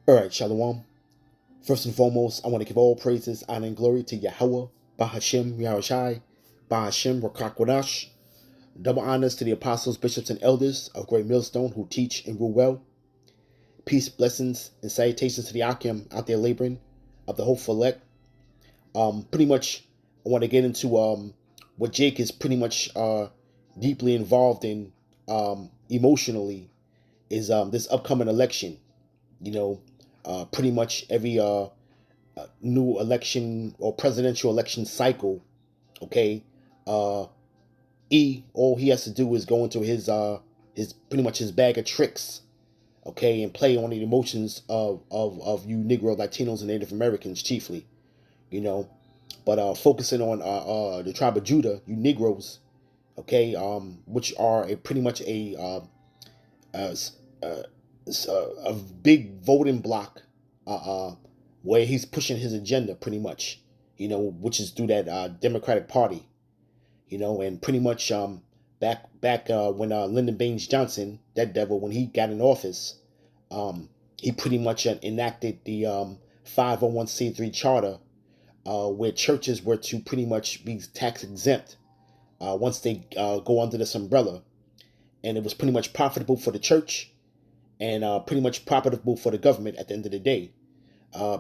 All right, Shalom. First and foremost, I want to give all praises, honor, and glory to Yahweh, Bahashim, Yahushai, Bahashim, Rakakwadash. Double honors to the apostles, bishops, and elders of Great Millstone who teach and rule well. Peace, blessings, and salutations to the Akim out there laboring of the hopeful elect. Pretty much, I want to get into what Jake is pretty much deeply involved in emotionally is this upcoming election. You know, pretty much every new election or presidential election cycle, okay, all he has to do is go into his pretty much his bag of tricks, okay, and play on the emotions of you Negro, Latinos, and Native Americans chiefly, you know, but focusing on the tribe of Judah, you Negroes, okay, which are pretty much uh, uh, a big voting block, where he's pushing his agenda pretty much, you know, which is through that Democratic Party, you know, and pretty much back when Lyndon Baines Johnson, that devil, when he got in office, he pretty much enacted the 501c3 charter, where churches were to pretty much be tax exempt once they go under this umbrella, and it was pretty much profitable for the church and pretty much profitable for the government at the end of the day,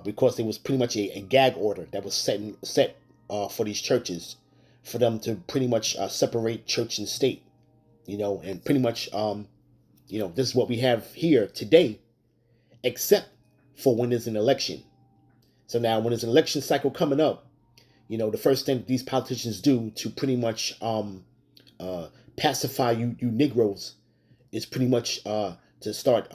because there was pretty much a gag order that was set for these churches, for them to pretty much separate church and state, you know, and pretty much, you know, this is what we have here today, except for when there's an election. So now, when there's an election cycle coming up, you know, the first thing these politicians do to pretty much pacify you Negroes is pretty much to start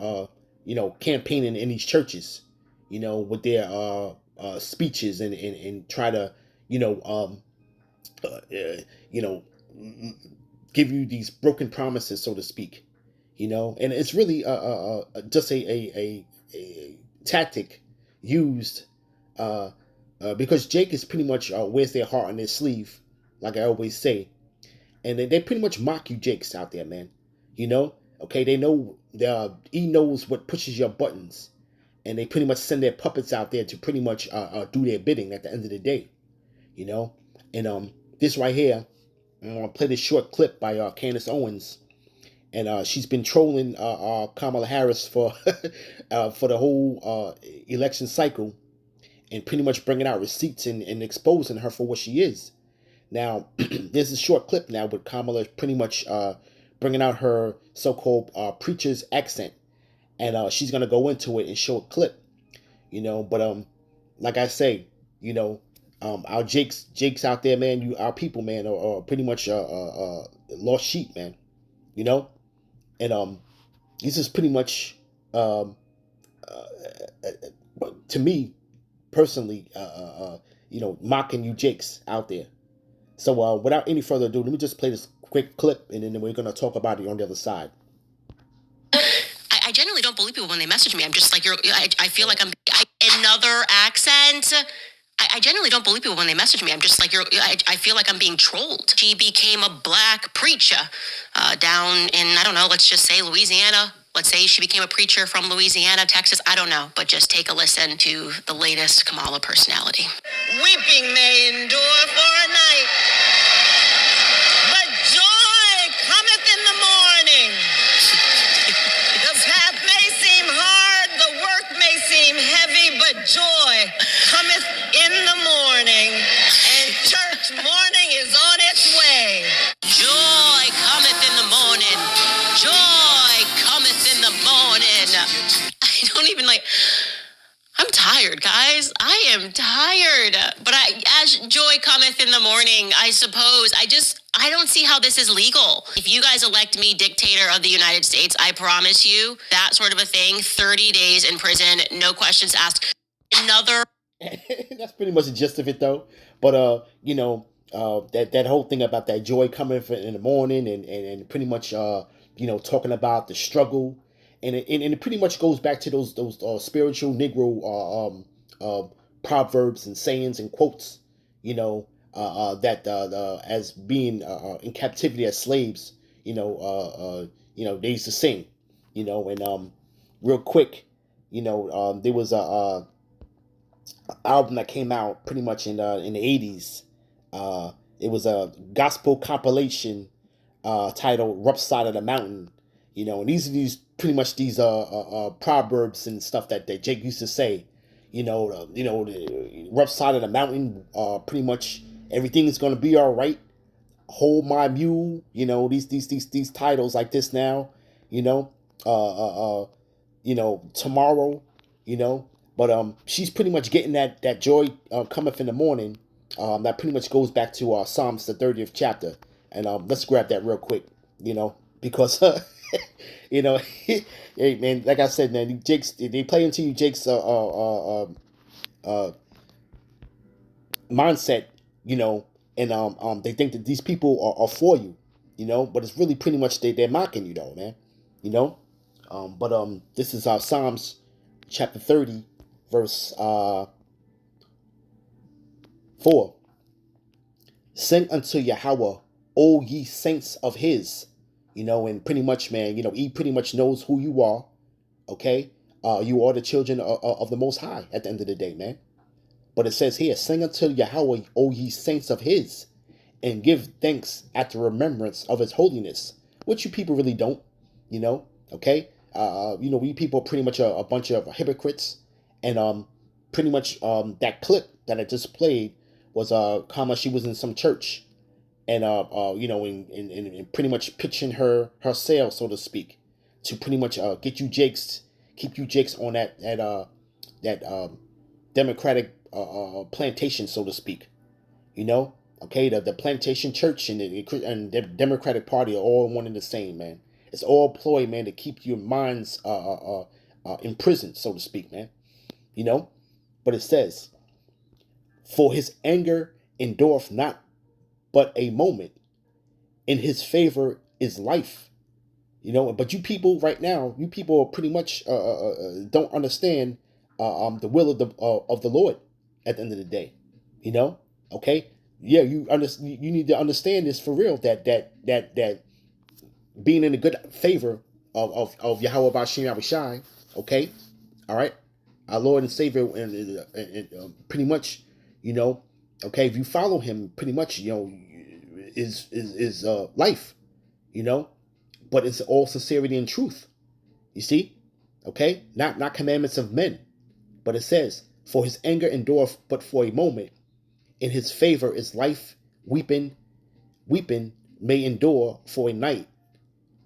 you know, campaigning in these churches, you know, with their speeches and try to, you know, you know, give you these broken promises, so to speak, you know, and it's really just a tactic used because Jake is pretty much wears their heart on their sleeve, like I always say, and they pretty much mock you Jakes out there, man. You know, okay, they know he knows what pushes your buttons, and they pretty much send their puppets out there to pretty much do their bidding at the end of the day. You know, and this right here, I'm gonna play this short clip by Candace Owens, and she's been trolling Kamala Harris for for the whole election cycle, and pretty much bringing out receipts and exposing her for what she is. Now, there's a short clip now with Kamala pretty much bringing out her so-called preacher's accent, and she's gonna go into it and show a clip, you know. But like I say, you know, our Jakes out there, man, our people, man, are pretty much lost sheep, man, you know, and this is pretty much to me personally, you know, mocking you Jakes out there. So without any further ado, let me just play this quick clip, and then we're gonna talk about it on the other side. I generally don't believe people when they message me. I'm just like, I feel like another accent. I generally don't believe people when they message me. I'm just like, I feel like I'm being trolled. She became a black preacher down in, I don't know, let's just say Louisiana. Let's say she became a preacher from Louisiana, Texas. I don't know, but just take a listen to the latest Kamala personality. Weeping may endure for a night, but joy cometh in the morning. The path may seem hard, the work may seem heavy, but joy cometh in the morning, and church morning is on its way. Joy cometh in the morning. Joy cometh in the morning. I don't even I'm tired, guys. I am tired. But as joy cometh in the morning, I suppose, I don't see how this is legal. If you guys elect me dictator of the United States, I promise you that sort of a thing, 30 days in prison, no questions asked. Another. That's pretty much the gist of it, though. But you know, that whole thing about that joy coming in the morning, and pretty much you know, talking about the struggle, and it pretty much goes back to those spiritual Negro proverbs and sayings and quotes, you know, that as being in captivity as slaves, you know, they used to sing, you know, and real quick, There was a album that came out pretty much in the 80s. It was a gospel compilation titled "Rough Side of the Mountain." And these pretty much these proverbs and stuff that Jake used to say. The rough side of the mountain. Pretty much everything is gonna be all right. Hold my mule. These titles like this now. You know, tomorrow. But she's pretty much getting that joy cometh in the morning. That pretty much goes back to Psalms the 30th chapter, and let's grab that real quick. Because hey man, like I said, man, Jake's they play into you, Jake's mindset, and they think that these people are for you, but it's really pretty much they're mocking you though, man, but this is Psalms chapter 30, verse 4. Sing unto Yahweh, O ye saints of his. And pretty much, man, he pretty much knows who you are. Okay. You are the children of the Most High at the end of the day, man. But it says here, sing unto Yahweh, O ye saints of his, and give thanks at the remembrance of his holiness, which you people really don't, okay? We people are pretty much a bunch of hypocrites, and pretty much that clip that I just played was Kama. She was in some church, and in pretty much pitching her sale, so to speak, to pretty much keep you jakes on that democratic plantation, so to speak. Okay, the plantation church and the Democratic Party are all one and the same, man. It's all ploy, man, to keep your minds imprisoned, so to speak, man. But it says, for his anger endureth not but a moment, in his favor is life. But you people right now, you people pretty much don't understand the will of the Lord at the end of the day. Okay, yeah, you need to understand this for real, that being in a good favor of Yahweh Bashim Abishai, okay, all right, our Lord and Savior, and pretty much, okay, if you follow him, pretty much, is life, but it's all sincerity and truth. You see, okay, not commandments of men, but it says, for his anger endureth but for a moment, in his favor is life. Weeping may endure for a night,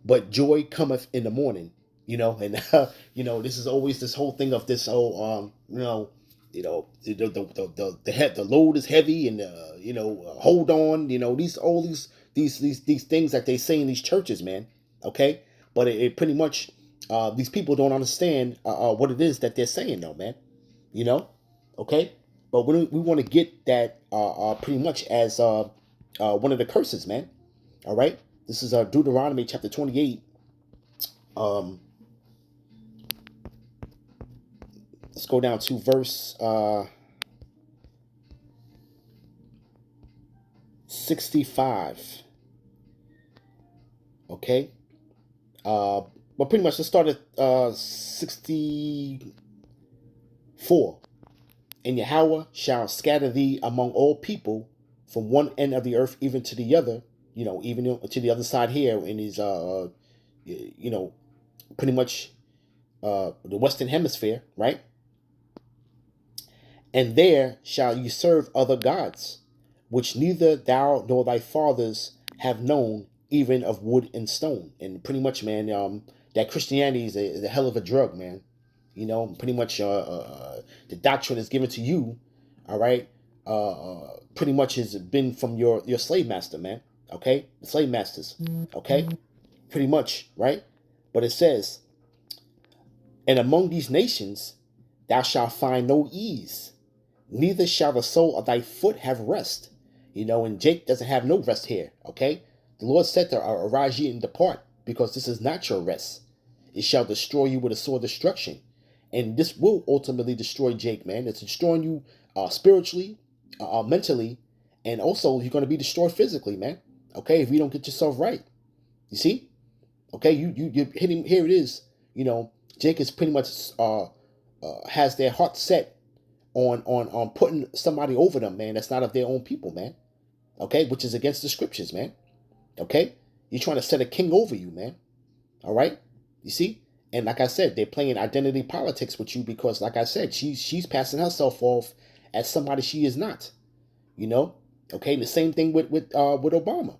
but joy cometh in the morning. And this is always this whole thing of this whole the load is heavy, and hold on, these things that they say in these churches, man. Okay, but it pretty much these people don't understand what it is that they're saying, though, man. Okay, but we want to get that pretty much as one of the curses, man. All right, this is Deuteronomy chapter 28. Let's go down to verse 65. Okay, but pretty much let's start at 64. And Yahweh shall scatter thee among all people, from one end of the earth even to the other, even to the other side here in his pretty much the Western Hemisphere, right? And there shall you serve other gods, which neither thou nor thy fathers have known, even of wood and stone. And pretty much, man, that Christianity is a hell of a drug, man. Pretty much the doctrine is given to you, all right, pretty much has been from your slave master, man. Okay, the slave masters. Okay, pretty much, right? But it says, and among these nations thou shalt find no ease, neither shall the sole of thy foot have rest. And Jake doesn't have no rest here. Okay, the Lord said to arise ye and depart, because this is not your rest. It shall destroy you with a sword of destruction. And this will ultimately destroy Jake, man. It's destroying you spiritually, mentally, and also you're going to be destroyed physically, man. Okay, if you don't get yourself right. You see? Okay, you hitting, here it is. Jake is pretty much has their heart set on putting somebody over them, man, that's not of their own people, man. Okay, which is against the scriptures, man. Okay, you're trying to set a king over you, man. All right, you see, and like I said, they're playing identity politics with you because, like I said, she's passing herself off as somebody she is not. You know, okay. The same thing with Obama.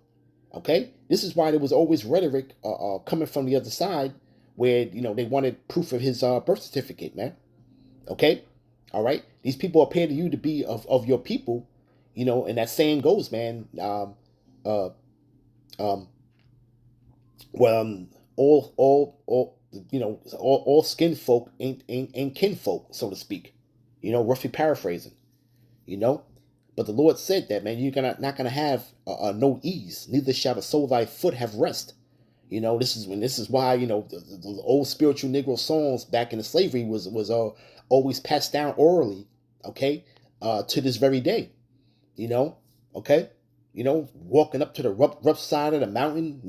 Okay, this is why there was always rhetoric coming from the other side, where they wanted proof of his birth certificate, man. Okay, all right. These people appear to you to be of your people, and that saying goes, man. Uh, um, well, all skin folk ain't kinfolk, so to speak. Roughly paraphrasing. You know, but the Lord said that, man, you're not gonna have no ease. Neither shall the sole of thy foot have rest. This is why the old spiritual Negro songs back in the slavery was always passed down orally, okay, to this very day. Okay, walking up to the rough side of the mountain.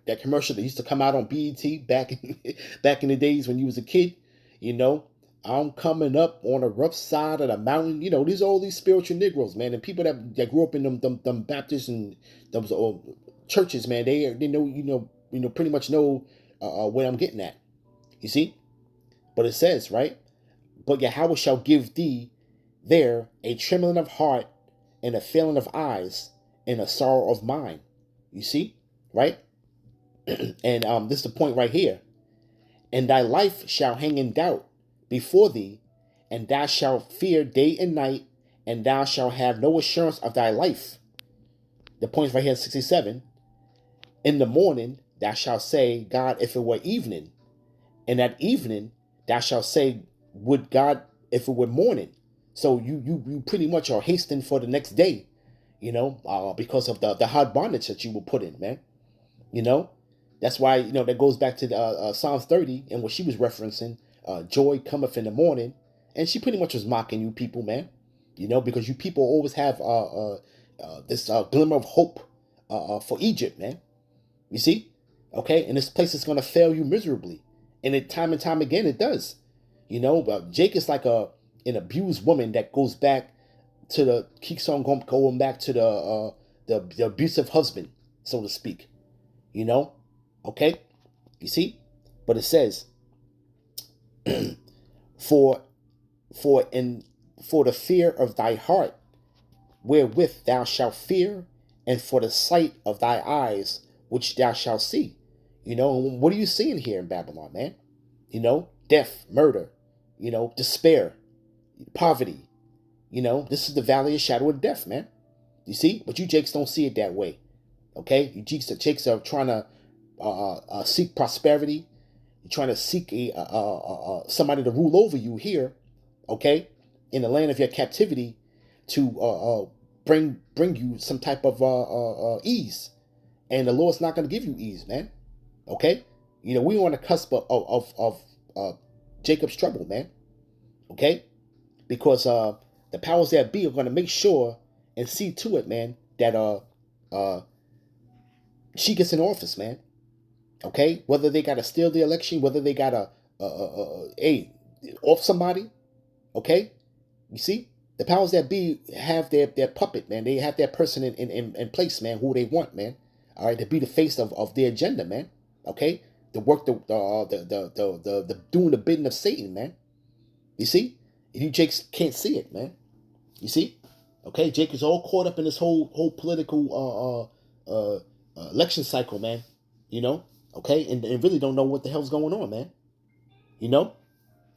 That commercial that used to come out on BET back in the days when you was a kid. I'm coming up on the rough side of the mountain. These are all these spiritual Negroes, man, and people that grew up in them Baptists and those churches, man. They know pretty much know what I'm getting at. You see, but it says, right? But Yahweh shall give thee there a trembling of heart and a failing of eyes and a sorrow of mind. You see, right? And this is the point right here. And thy life shall hang in doubt before thee, and thou shalt fear day and night, and thou shalt have no assurance of thy life. The point right here in 67. In the morning thou shalt say, God, if it were evening. And at evening thou shalt say, would God, if it were morning. So you pretty much are hastening for the next day, because of the hard bondage that you were put in, man. That's why, that goes back to the Psalms 30 and what she was referencing. Joy cometh in the morning, and she pretty much was mocking you people, man. Because you people always have this glimmer of hope for Egypt, man. You see, okay, and this place is gonna fail you miserably, and time again it does. Jake is like an abused woman that goes back to keeps on going back to the abusive husband, so to speak. Okay, you see, but it says. For the fear of thy heart, wherewith thou shalt fear, and for the sight of thy eyes, which thou shalt see. And what are you seeing here in Babylon, man? Death, murder, despair, poverty. This is the valley of shadow of death, man. You see, but you Jakes don't see it that way. Okay, you Jakes are trying to seek prosperity. You're trying to seek somebody to rule over you here, okay, in the land of your captivity, to bring you some type of ease, and the Lord's not going to give you ease, man. Okay, we're on the cusp of Jacob's trouble, man. Okay, because the powers that be are going to make sure and see to it, man, that she gets in office, man. Okay, whether they got to steal the election, whether they got to off somebody. Okay, you see, the powers that be have their puppet, man. They have that person in place, man, who they want, man. All right, to be the face of their agenda, man. Okay, to work the doing the bidding of Satan, man. You see, you Jakes can't see it, man. You see, okay, Jake is all caught up in this whole political election cycle, man. Okay, and really don't know what the hell's going on, man.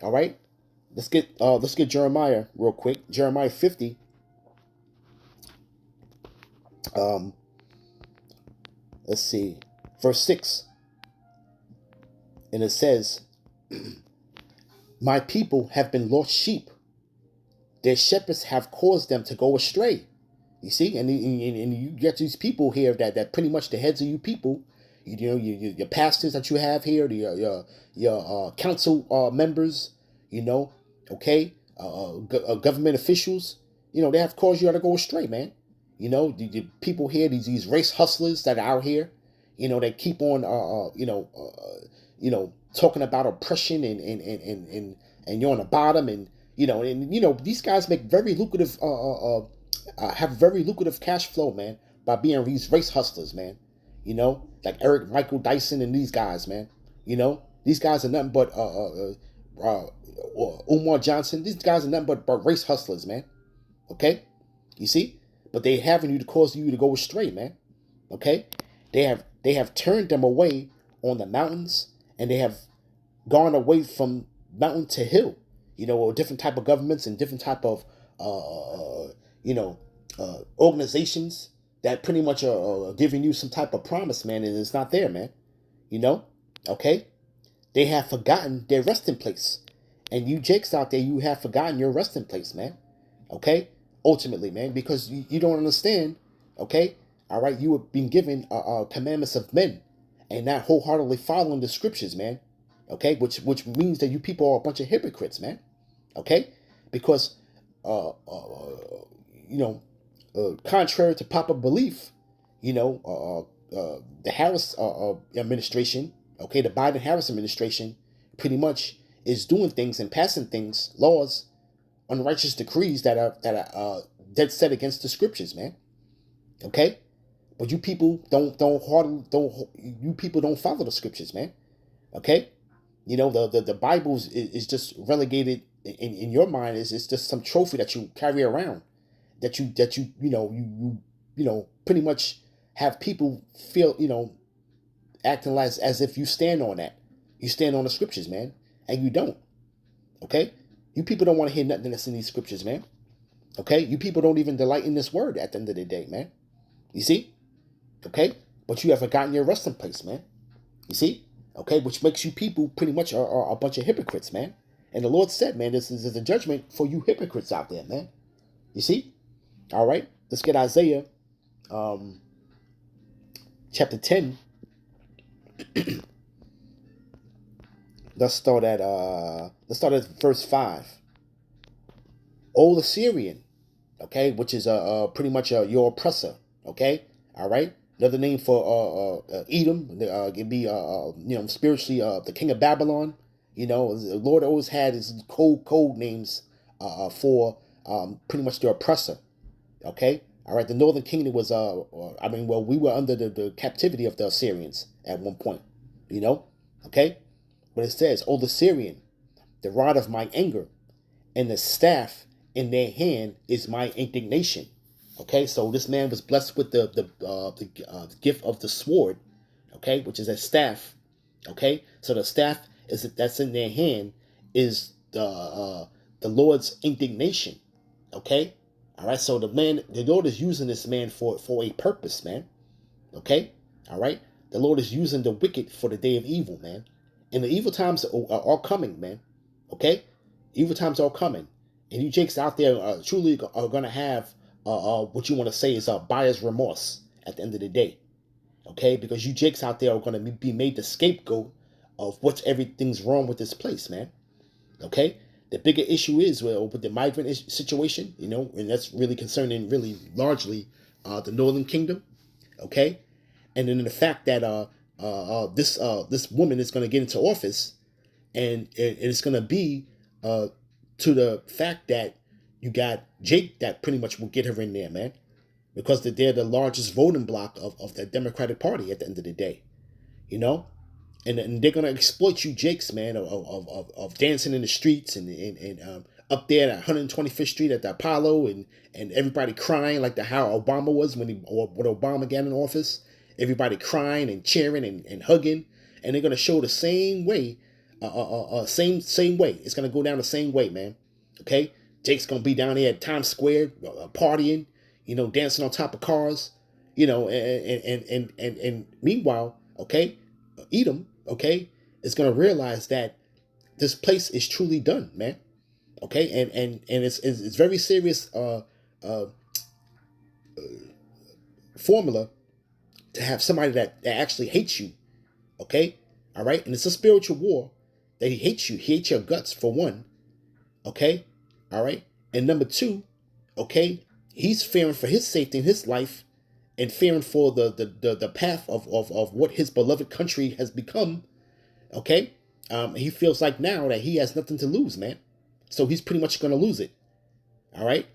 All right. Let's get Jeremiah real quick. Jeremiah 50. Let's see, verse 6. And it says, my people have been lost sheep. Their shepherds have caused them to go astray. You see, and you get these people here that pretty much the heads of you people. Your pastors that you have here, your council members, okay, government officials, they have caused you to go astray, man. The people here, these race hustlers that are out here, they keep on, talking about oppression and you're on the bottom, and these guys make very lucrative, have very lucrative cash flow, man, by being these race hustlers, man. Like Eric Michael Dyson and these guys, man. These guys are nothing but Umar Johnson. These guys are nothing but race hustlers, man. Okay, you see, but they having you to cause you to go astray, man. Okay, they have turned them away on the mountains, and they have gone away from mountain to hill. Or different type of governments and different type of organizations that pretty much are giving you some type of promise, man, and it's not there, man. Okay, they have forgotten their resting place, and you Jakes out there, you have forgotten your resting place, man. Okay, ultimately, man, because you don't understand. Okay, all right, you have been given commandments of men, and not wholeheartedly following the scriptures, man. Okay, which means that you people are a bunch of hypocrites, man. Okay, because contrary to popular belief, the Harris administration, okay, the Biden-Harris administration, pretty much is doing things and passing things, laws, unrighteous decrees that are dead set against the scriptures, man. Okay, but you people don't follow the scriptures, man. Okay, the Bible is just relegated in your mind is just some trophy that you carry around, that you pretty much have people feel acting like as if you stand on that. You stand on the scriptures, man, and you don't. Okay, you people don't want to hear nothing that's in these scriptures, man. Okay, you people don't even delight in this word at the end of the day, man. You see, okay, but you have forgotten your resting place, man. You see, okay, which makes you people pretty much are a bunch of hypocrites, man. And the Lord said, man, this is a judgment for you hypocrites out there, man. You see? All right, let's get Isaiah chapter 10. Let's start at verse 5. O Assyrian, okay, which is pretty much your oppressor, okay? All right? Another name for Edom, it'd be spiritually the king of Babylon. The Lord always had his code names for pretty much the oppressor. Okay, all right. The northern kingdom was we were under the captivity of the Assyrians at one point. Okay, but it says, "O the Syrian, the rod of my anger, and the staff in their hand is my indignation." Okay, so this man was blessed with the gift of the sword, okay, which is a staff. Okay, so the staff that's in their hand is the Lord's indignation. Okay, all right. So the Lord is using this man for a purpose, man. Okay, all right. The Lord is using the wicked for the day of evil, man. And the evil times are coming, man. Okay, evil times are coming, and you Jakes out there truly are gonna have what you want to say is buyer's remorse at the end of the day. Okay, because you Jakes out there are gonna be made the scapegoat of everything's wrong with this place, man. Okay, the bigger issue is with the migrant situation, and that's really concerning, really largely the Northern Kingdom. Okay, and then the fact that this woman is going to get into office, and it's going to be to the fact that you got Jake that pretty much will get her in there, man, because they're the largest voting bloc of the Democratic Party at the end of the day, And they're gonna exploit you, Jakes, man, of dancing in the streets and up there at 125th Street at the Apollo and everybody crying like how Obama was when Obama got in office. Everybody crying and cheering and hugging, and they're gonna show the same way, same way. It's gonna go down the same way, man. Okay, Jake's gonna be down there at Times Square partying, dancing on top of cars, and meanwhile, okay, Edom, okay, is going to realize that this place is truly done, man. Okay, and it's very serious formula to have somebody that actually hates you. Okay, all right, and it's a spiritual war that he hates you. He hates your guts, for one. Okay, all right, and number two, okay, he's fearing for his safety in his life, and fearing for the path of what his beloved country has become. Okay, He feels like now that he has nothing to lose, man. So he's pretty much going to lose it. All right.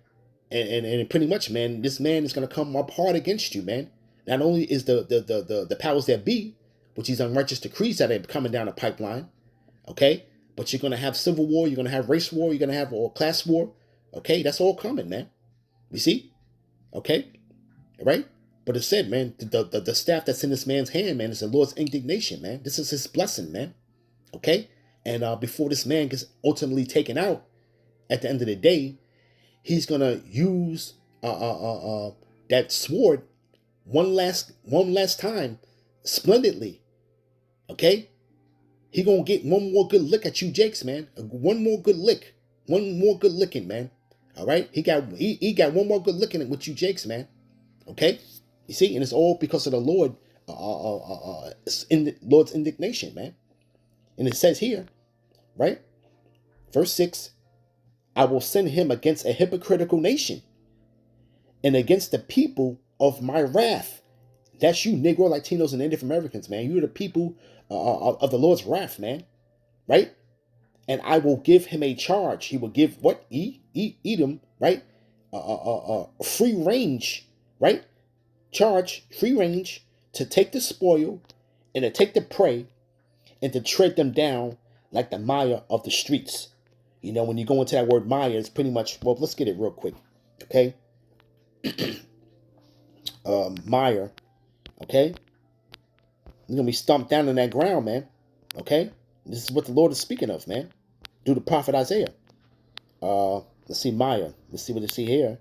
And pretty much, man, this man is going to come up hard against you, man. Not only is the powers that be, which these unrighteous decrees that are coming down the pipeline, okay, but you're going to have civil war, you're going to have race war, you're going to have class war, okay, that's all coming, man. You see, okay, right? But it said, man, the staff that's in this man's hand, man, is the Lord's indignation, man. This is his blessing, man, okay? And before this man gets ultimately taken out, at the end of the day, he's going to use that sword one last time splendidly, okay? He gonna get one more good lick at you Jakes, man. One more good licking, man. All right, he got one more good licking with you Jakes, man. Okay, you see, and it's all because of the Lord, Lord's indignation, man. And it says here, right, verse 6, I will send him against a hypocritical nation and against the people of my wrath. That's you, Negro, Latinos, and Native Americans, man. You're the people of the Lord's wrath, man. Right? And I will give him a charge. He will give what? Edom, right? Free range, right? Charge, free range to take the spoil and to take the prey and to tread them down like the mire of the streets. You know, when you go into that word mire, it's pretty much, well, let's get it real quick. Okay? Mire. Okay? You're going to be stomped down in that ground, man. Okay? This is what the Lord is speaking of, man. Through the prophet Isaiah. Let's see Maya. Let's see what they see here.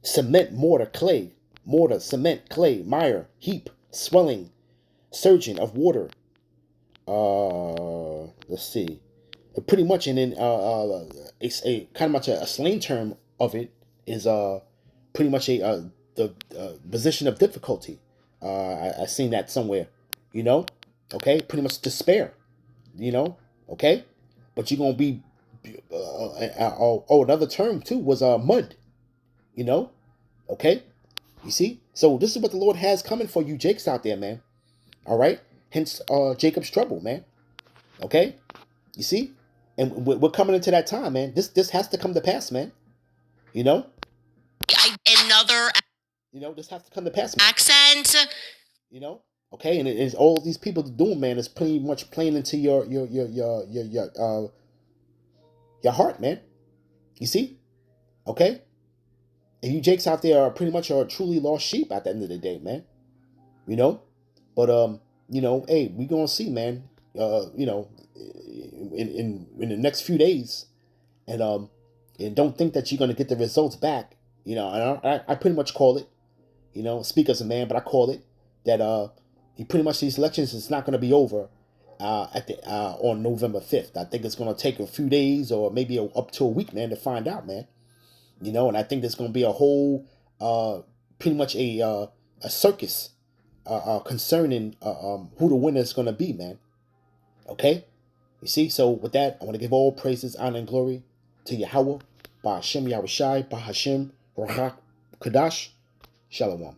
Cement, mortar, clay. Mortar, cement, clay, mire, heap, swelling, surging of water. Let's see. Pretty much, and then it's a kind of much a slang term of it is pretty much the position of difficulty. I seen that somewhere, you know. Okay, pretty much despair, you know. Okay, but you're gonna be. Another term too was mud, you know. Okay, you see. So this is what the Lord has coming for you, Jakes out there, man. All right. Hence, Jacob's trouble, man. Okay, you see, and we're coming into that time, man. This has to come to pass, man. You know. Another. You know, this has to come to pass, man. Accent. You know. Okay, and it's all these people doing, man, is pretty much playing into your heart, man. You see, okay, and you Jakes out there are pretty much a truly lost sheep at the end of the day, man. You know, but you know, hey, we gonna see, man. You know, in the next few days, and don't think that you're gonna get the results back. You know, and I pretty much call it. You know, speak as a man, but I call it that pretty much these elections is not going to be over on November 5th. I think it's going to take a few days or maybe up to a week, man, to find out, man. You know, and I think there's going to be a whole pretty much a circus concerning who the winner is going to be, man. Okay, you see. So with that, I want to give all praises, honor, and glory to Yahweh, Bahashem Yahushai, Bahashem Ruach Kadash, Shalom.